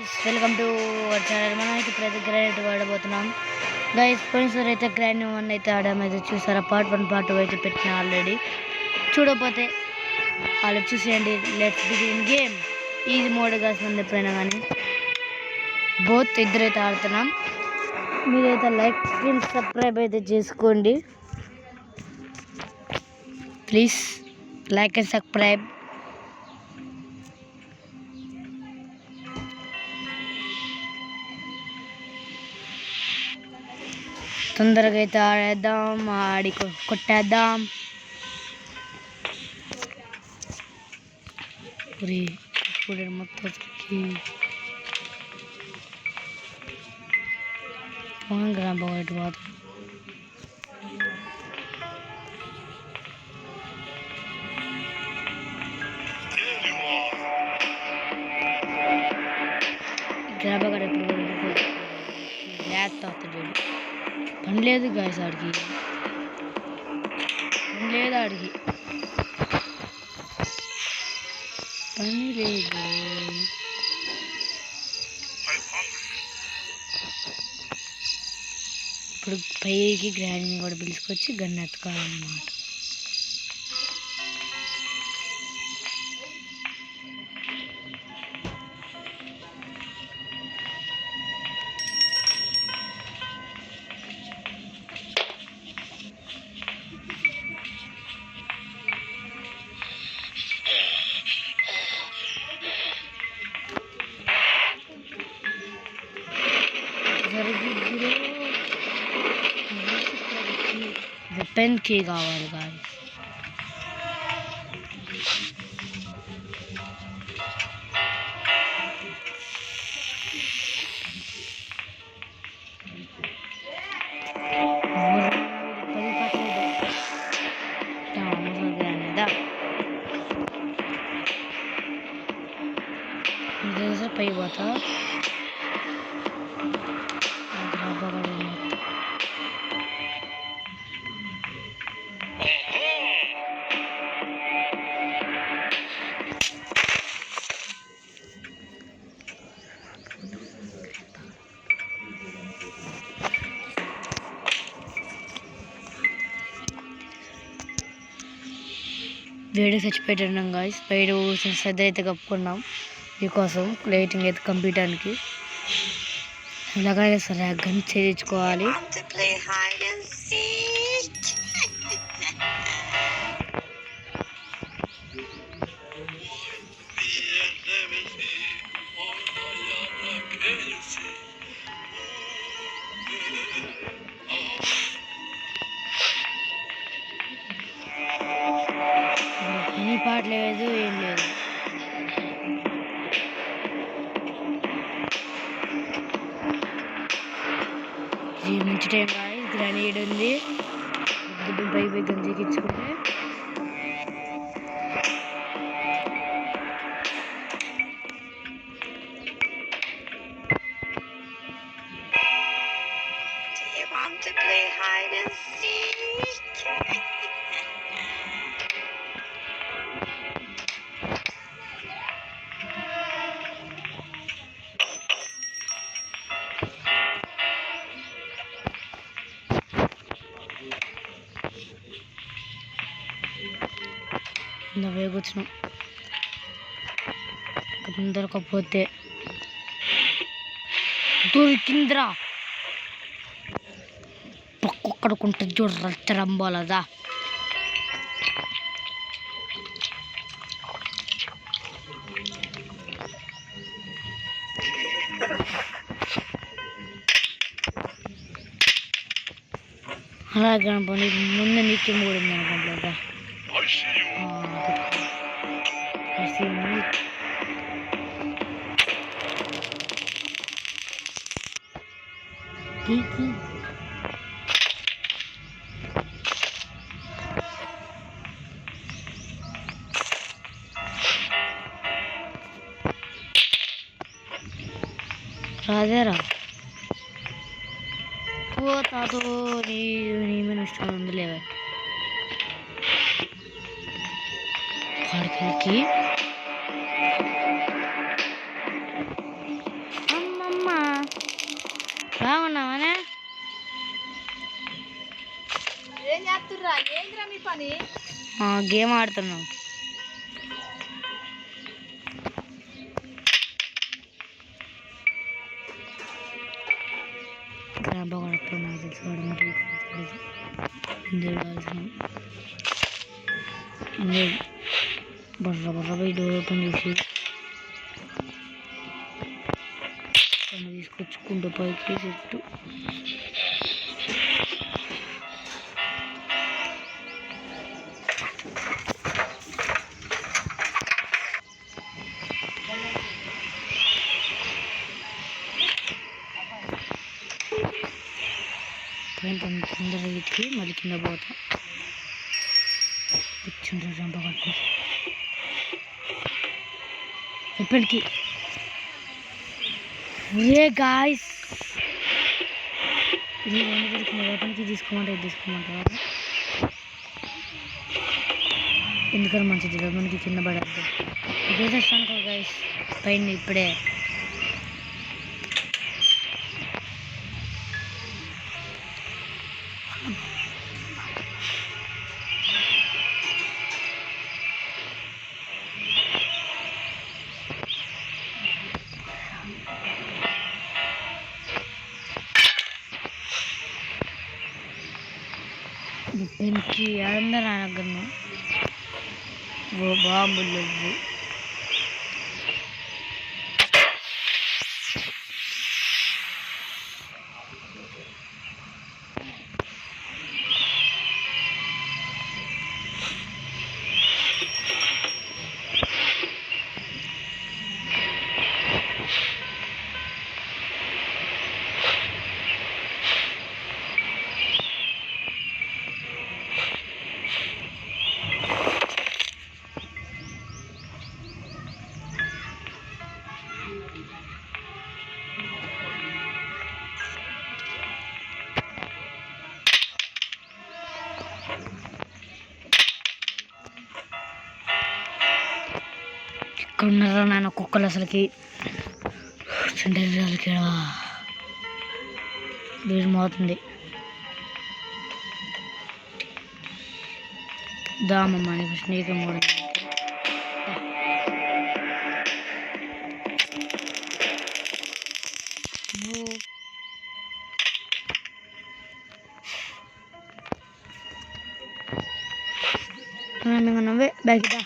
Guys, welcome to our channel. మనం అయితే ఇప్పుడైతే గ్రానైట్ వాడబోతున్నాం గైస్. పోయినసారి అయితే గ్రానైట్ 1 అయితే ఆడామైతే చూసారా, పార్ట్ 1 పార్ట్ 2 అయితే పెట్టిన ఆల్రెడీ. చూడకపోతే వాళ్ళు చూసేయండి. Let's begin game. Easy mode గాస్ మనం ఎప్పుడైనా కానీ బోత్ ఇద్దరైతే ఆడుతున్నాం. మీరైతే లైక్ అండ్ సబ్స్క్రైబ్ అయితే చేసుకోండి ప్లీజ్. Like and subscribe. తొందరగా అయితే ఆడేద్దాం, ఆడి కొట్టేద్దాం. ఇప్పుడు మొత్తం గ్రామ బయట పోతుంది. గ్రాబగడ ఇప్పుడు లేత అవుతుంది. పని లేదు గాయస్, ఆడికి పని లేదు, ఆడికి పని లేదు. ఇప్పుడు పైకి గ్రాండింగ్ కూడా పిలుచుకొచ్చి గన్ను ఎత్తుకోవాలన్నమాట. వెపన్ కి కావాలి కానీ పై పోతా. వేడి చచ్చిపెట్టున్నాం గాయస్. బయట శ్రద్ధ అయితే కప్పుకున్నాం మీకోసం లైటింగ్ అయితే కంప్లీటానికి. ఇలాగైనా సరే గన్ చేయించుకోవాలి. పని పాట లేదు, ఏం లేదు. ఇది మంచి టైం కాదు. గ్రానైట్ ఉంది, పై పై గంజికిచ్చుకుంటే to play hide and seek. వేగొచ్చినాం. దొరకపోతే దొరికిందిరా. పక్కడుకుంటుంది చూడు రచ్చరంబాలదా. అలాగే ముందు నీకు మూడింది అనుకుంటా. రాదేరా పోతాతో నీ మీద ఇష్టం ఉందిలేవే. వాడికి గేమ్ ఆడుతున్నాం. గ్రాంప కూడా నాకు తెలుసుకోవడం బర్ర బర్ర పోయి డోర్ ఓపెన్ చేసి తీసుకొచ్చుకుంటూ పైకి చెట్టు తొందరగా ఎక్కి మళ్ళీ కింద పోతాం. కూర్చుంటారు జంప కట్టు ఎప్పటికి. ఒరే గాయ్స్, ఇది దొరికిన వెపన్కి తీసుకోమంటారా? ఎందుకని మంచిది వెపన్కి కింద పడద్దు. ఇదేస్తాను గాయ్స్ పైన ఇప్పుడే. పెంచి అందరూ అనగలను ఓ బాంబులు లేవు. ఇక్కడ ఉన్నారా నాన్న కుక్కలు అసలుకి చెండకి వీడు మోతుంది. దామమ్మ నీకు స్నేహితం కూడా నవ్వే బ్యాగ్ దా.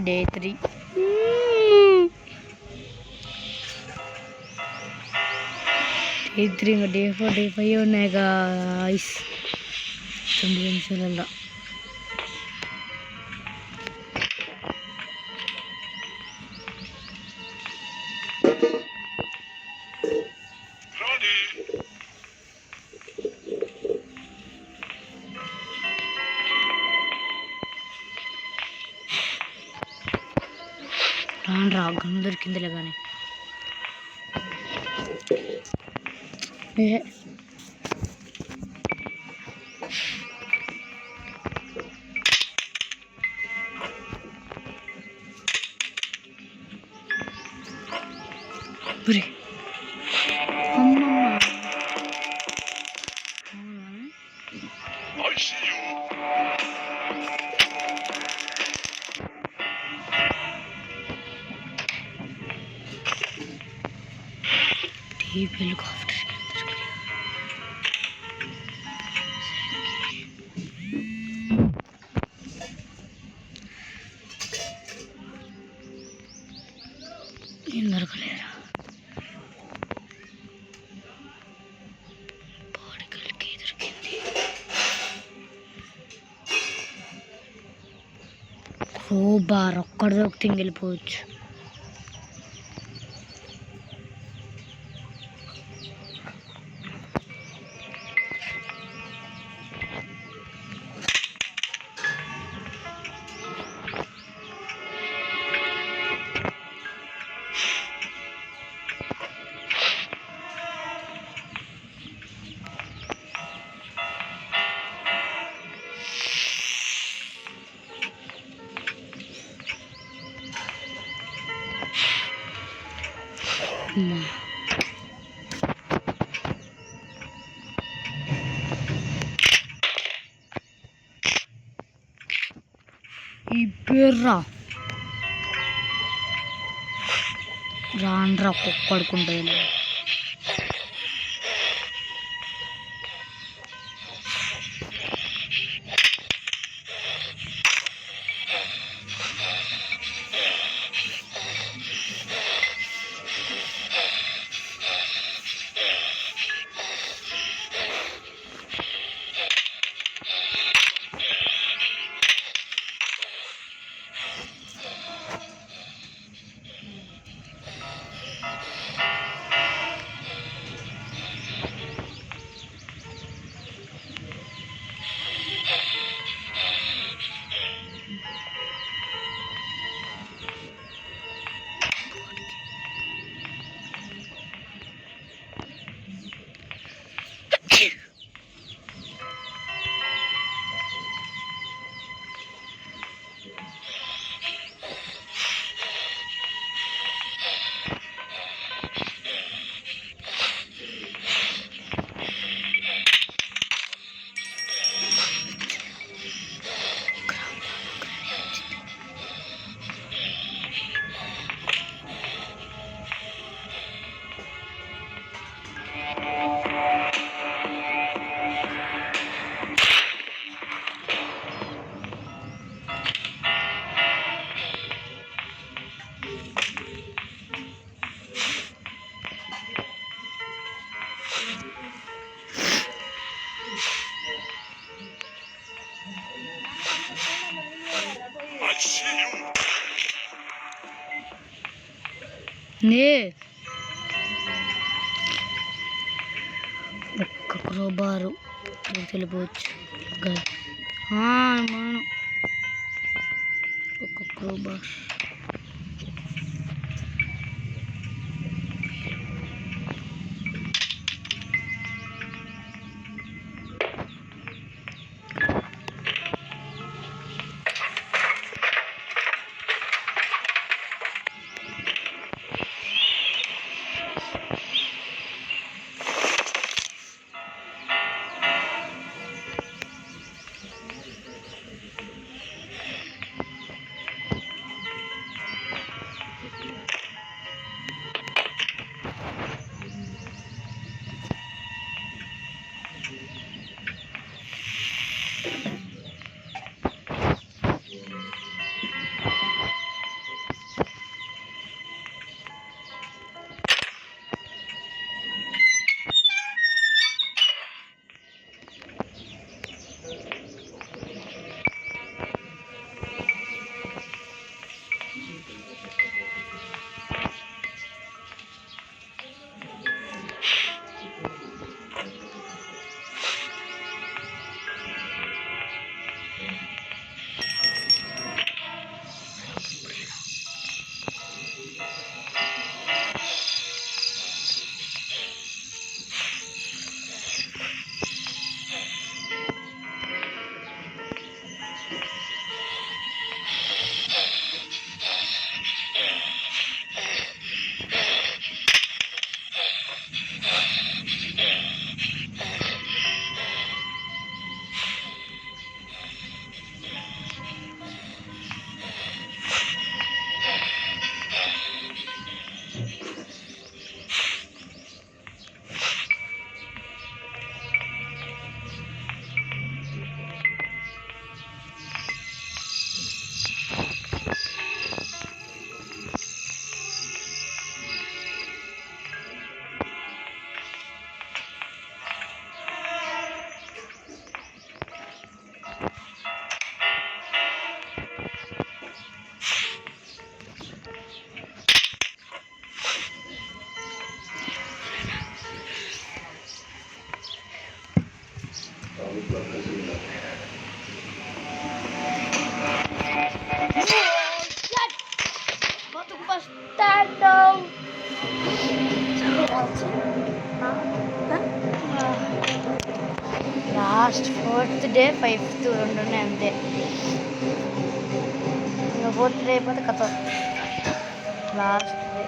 Day 3. Day 3 ఇంకా Day 4 Day 5 ఉన్నాయి గాయ్స్. 9 నిమిషాలలో రా గన్ను దొరికిందిలే కానీ ఈ హెలికాప్టర్ ఏం దొరకలేరా బాడికల్కి దొరికింది బార్ ఒక్కడ దొరికితే వెళ్ళిపోవచ్చు అమ్మా ఈ పేర్రా రాన్రా కుక్కడుకుంటుంది నే ఒక్క క్రోబారు తెలిపోవచ్చు మనం ఒక్క crowbar last 4th day 5th రెండు ఉన్నాయి అంతే. ఇంకా 4th డే అయిపోతే కథ లాస్ట్ డే.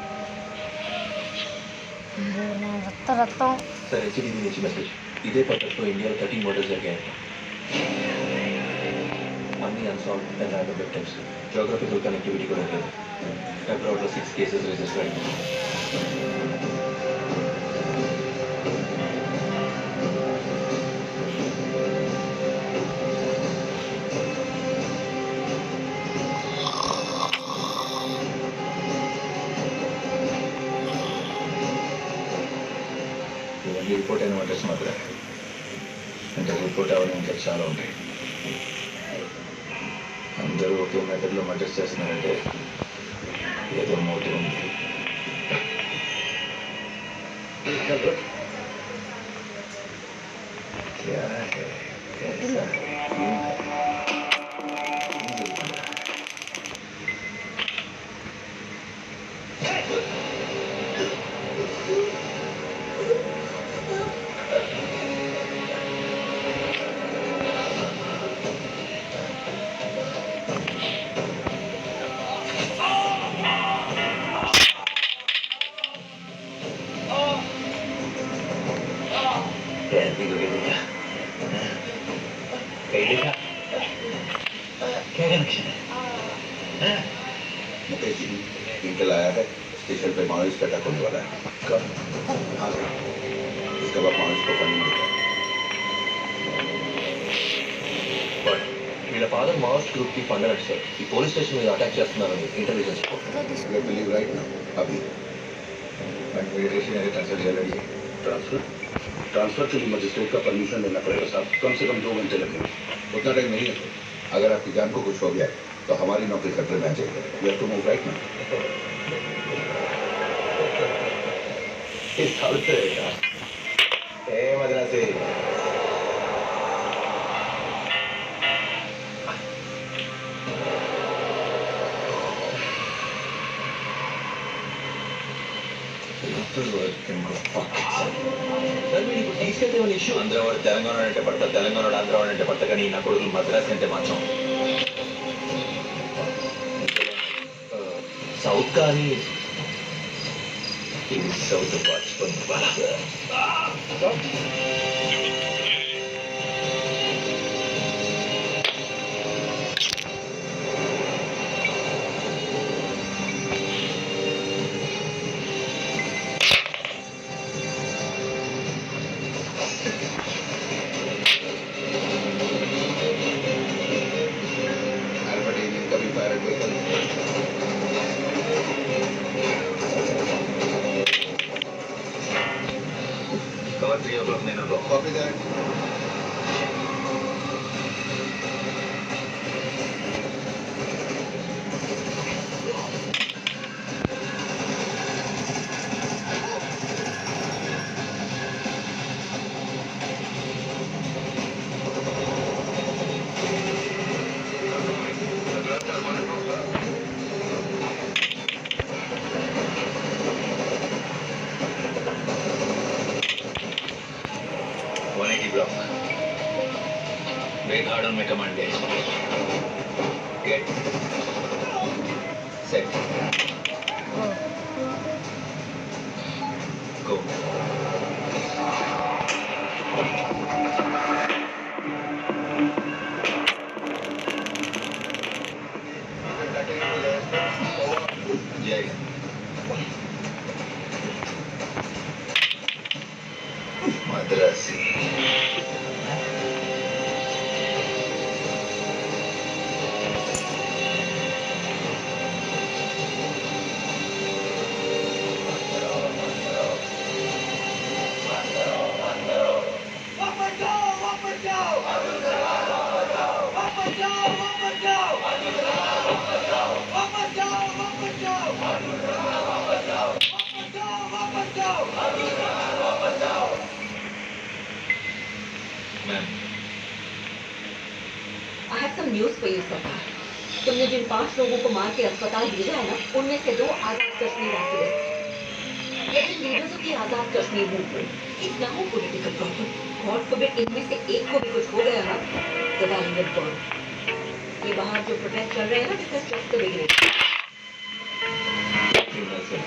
నా రక్తం సార్ హెచ్డిబి నుంచి మెసేజ్. ఇదే పద్ధతిలో ఇండియాలో 13 మర్డర్స్ జరిగాయంట. అన్ని unsolved and random victims. Geographical connectivity కూడా లేదు. అబ్రాడ్లో 6 కేసెస్ రిజిస్టర్ అయింది. ఇవన్నీ రిపోర్ట్ అయిన మర్డర్స్ మాత్రమే. అంటే రిపోర్ట్ అవ్వని ఇంకా చాలా ఉంటాయి. అందరూ ఒకే మెథడ్లో మర్డర్స్ చేస్తున్నారంటే ఏదో మోటివ్ ఉంది. क्या है कैसा है क्यों है क्या कनेक्शन है? मुकेश जी इंटेल आया है, स्टेशन पे माओइस्ट अटैक होने वाला है. कब? हाँ सर. इसके बाद माओइस्ट को फंडिंग देगा. बट వీళ్ళ ఫాదర్ మావోయిస్ట్ గ్రూప్ కి ఫండ్ అన్నట్టు సార్. ఈ పోలీస్ స్టేషన్ మీద అటాక్ చేస్తున్నారని intelligence report. You believe right now अभी बट मेडिटेशन है ट्रांसफर चल रही है. ट्रांसफर के लिए मजिस्ट्रेट का परमिशन लेना पड़ेगा साहब. कम से कम 2 घंटे लगेंगे. उतना टाइम नहीं है. अगर आपकी जान को कुछ हो गया तो हमारी नौकरी खतरे में आ जाएगी. You have to move right now. इस हालत से ए मद्रासी ఆంధ్రవాడు తెలంగాణ అంటే పడతా, తెలంగాణ ఆంధ్రవాడు అంటే పడతా, కానీ నా కొడుకులు మద్రాసి అంటే మాత్రం సౌత్ కానీ ఇది సౌత్ వాచుకొని कभी फायर कवर 3 o'clock నేను copy that. Break hard on my command days. Get set. Go. Jai. Madrasi. Ma'am. I have some news for you, सरकार. तुमने जिन 5 लोगों को मार के अस्पताल भेजा है ना, उनमें से 2 Azad Kashmir activist. Let the leaders of the Azad Kashmir movement. It's now a political problem. God forbid इनमें से एक को भी कुछ हो गया ना, the valley will burn. ये बाहर जो प्रोटेस्ट चल रहे हैं ना, this is just the beginning. Criminals हैं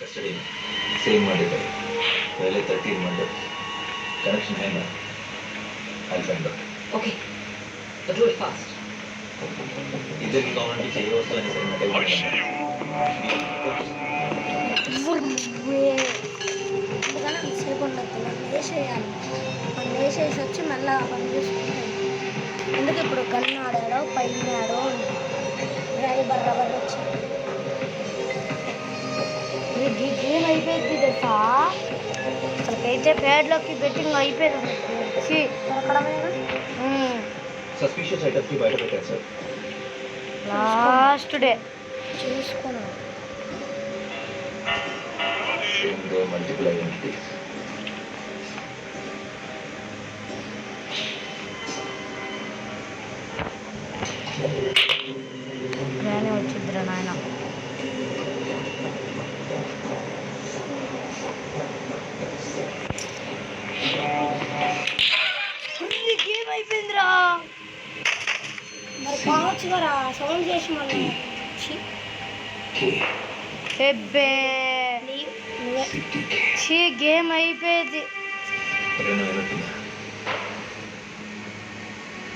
कस्टडी में सेम मर्डर करे पहले 13 मर्डर कनेक्शन है ना I find out Okay, but do it fast. इधर की गवर्नमेंट चाहिए वो साला नहीं సేపు ఉండదు నన్ను వేసేయాలి నన్ను వేసేసి వచ్చి మళ్ళీ పని చేసుకుంటాను ఎందుకు ఇప్పుడు గన్ను ఆడాడో పైనాడో డాడీ బర్ర వచ్చి గేమ్ అయిపోయింది తెలుసా అసలుకైతే ప్యాడ్లోకి బెట్టింగ్ అయిపోయింది సస్పిషియస్ ఐటమ్స్ కి బయట పెట్టారు సార్ లాస్ట్ డే చూసుకున్నాను సేమ్ డే మల్టిపుల్ ఐడెంటిటీస్ నేనే వచ్చిద్దిరా నాయన గేమ్ అయిపోయిందిరా మరి కావచ్చు కదా సౌండ్ చేసి మళ్ళీ గేమ్ అయిపోయింది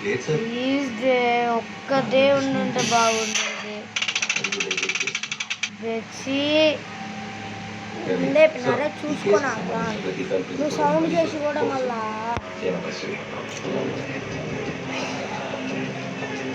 లేదు సార్ ప్లీజ్ డే ఒక్కదే ఉండుంటే బాగుండేది వచ్చి లేపినారా చూసుకున్నాక నువ్వు సౌండ్ చేసి కూడా మళ్ళా ఏమన్నా